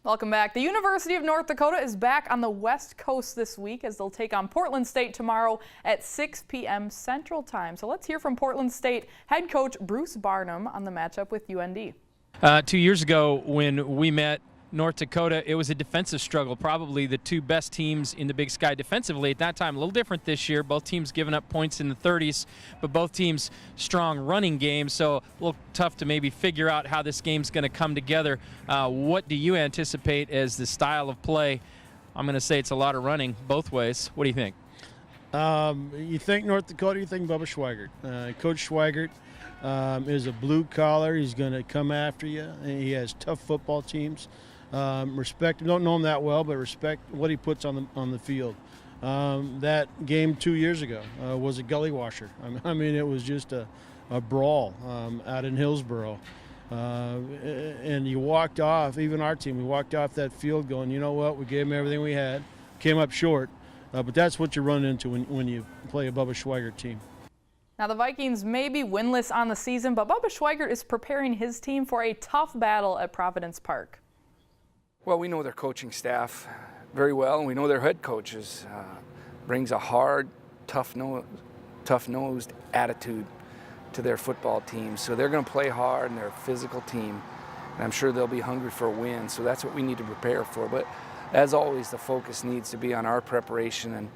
Welcome back. The University of North Dakota is back on the West Coast this week as they'll take on Portland State tomorrow at 6 p.m. Central Time. So let's hear from Portland State head coach Bruce Barnum on the matchup with UND. 2 years ago when we met North Dakota, it was a defensive struggle, probably the two best teams in the Big Sky defensively at that time. A little different this year. Both teams giving up points in the 30s, but both teams strong running games, so a little tough to maybe figure out how this game's going to come together. What do you anticipate as the style of play? I'm going to say it's a lot of running both ways. What do you think? You think North Dakota, you think Bubba Schweigert. Coach Schweigert is a blue collar. He's going to come after you. He has tough football teams. Respect, don't know him that well, but respect what he puts on the field. That game 2 years ago was a gully washer. I mean, it was just a brawl out in Hillsboro. And you walked off, even our team, we walked off that field going, you know what, we gave them everything we had, came up short. But that's what you run into when you play a Bubba Schweigert team. Now the Vikings may be winless on the season, but Bubba Schweigert is preparing his team for a tough battle at Providence Park. Well, we know their coaching staff very well, and we know their head coaches brings a hard, tough-nosed attitude to their football team. So they're going to play hard, and they're a physical team, and I'm sure they'll be hungry for a win. So that's what we need to prepare for. But as always, the focus needs to be on our preparation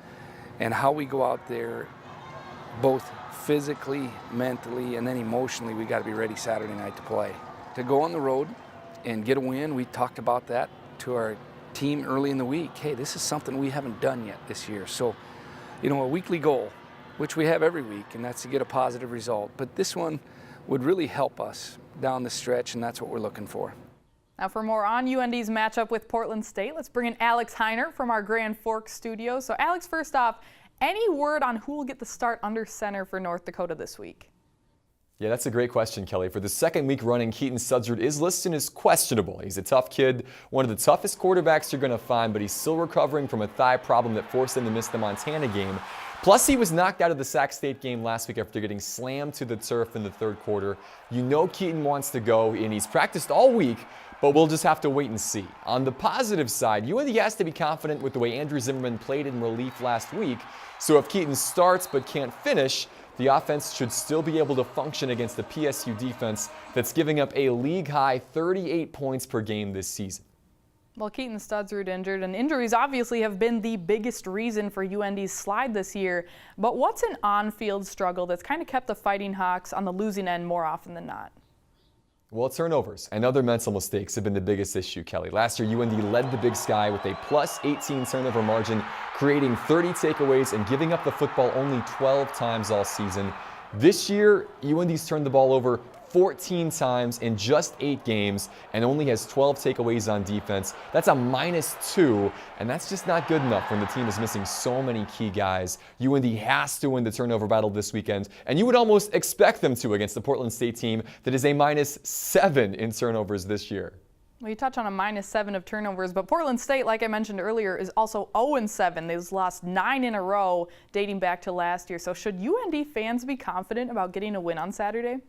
and how we go out there, both physically, mentally, and then emotionally. We got to be ready Saturday night to play. To go on the road and get a win, we talked about that to our team early in the week. Hey, this is something we haven't done yet this year. So, you know, a weekly goal, which we have every week, and that's to get a positive result. But this one would really help us down the stretch, and that's what we're looking for. Now for more on UND's matchup with Portland State, let's bring in Alex Heiner from our Grand Forks studio. So Alex, first off, any word on who will get the start under center for North Dakota this week? Yeah, that's a great question, Kelly. For the second week running, Keaton Studsrud is listed as questionable. He's a tough kid, one of the toughest quarterbacks you're going to find, but he's still recovering from a thigh problem that forced him to miss the Montana game. Plus, he was knocked out of the Sac State game last week after getting slammed to the turf in the third quarter. You know Keaton wants to go, and he's practiced all week, but we'll just have to wait and see. On the positive side, UND has to be confident with the way Andrew Zimmerman played in relief last week. So if Keaton starts but can't finish, the offense should still be able to function against the PSU defense that's giving up a league-high 38 points per game this season. Well, Keaton Studsrud injured, and injuries obviously have been the biggest reason for UND's slide this year. But what's an on-field struggle that's kind of kept the Fighting Hawks on the losing end more often than not? Well, turnovers and other mental mistakes have been the biggest issue, Kelly. Last year, UND led the Big Sky with a plus 18 turnover margin, creating 30 takeaways and giving up the football only 12 times all season. This year, UND's turned the ball over 14 times in just 8 games and only has 12 takeaways on defense. That's a -2, and that's just not good enough when the team is missing so many key guys. UND has to win the turnover battle this weekend, and you would almost expect them to against the Portland State team that is a -7 in turnovers this year. Well, you touch on a -7 of turnovers, but Portland State, like I mentioned earlier, is also 0-7. They've lost 9 in a row dating back to last year. So should UND fans be confident about getting a win on Saturday?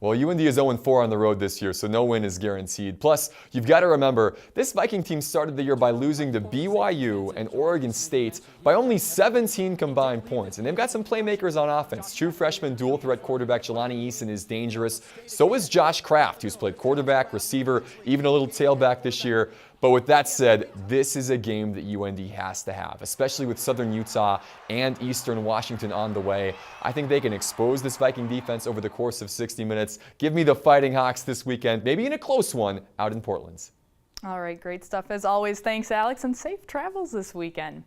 Well, UND is 0-4 on the road this year, so no win is guaranteed. Plus, you've got to remember, this Viking team started the year by losing to BYU and Oregon State by only 17 combined points. And they've got some playmakers on offense. True freshman dual-threat quarterback Jelani Eason is dangerous. So is Josh Kraft, who's played quarterback, receiver, even a little tailback this year. But with that said, this is a game that UND has to have, especially with Southern Utah and Eastern Washington on the way. I think they can expose this Viking defense over the course of 60 minutes. Give me the Fighting Hawks this weekend, maybe in a close one out in Portland. All right, great stuff as always. Thanks, Alex, and safe travels this weekend.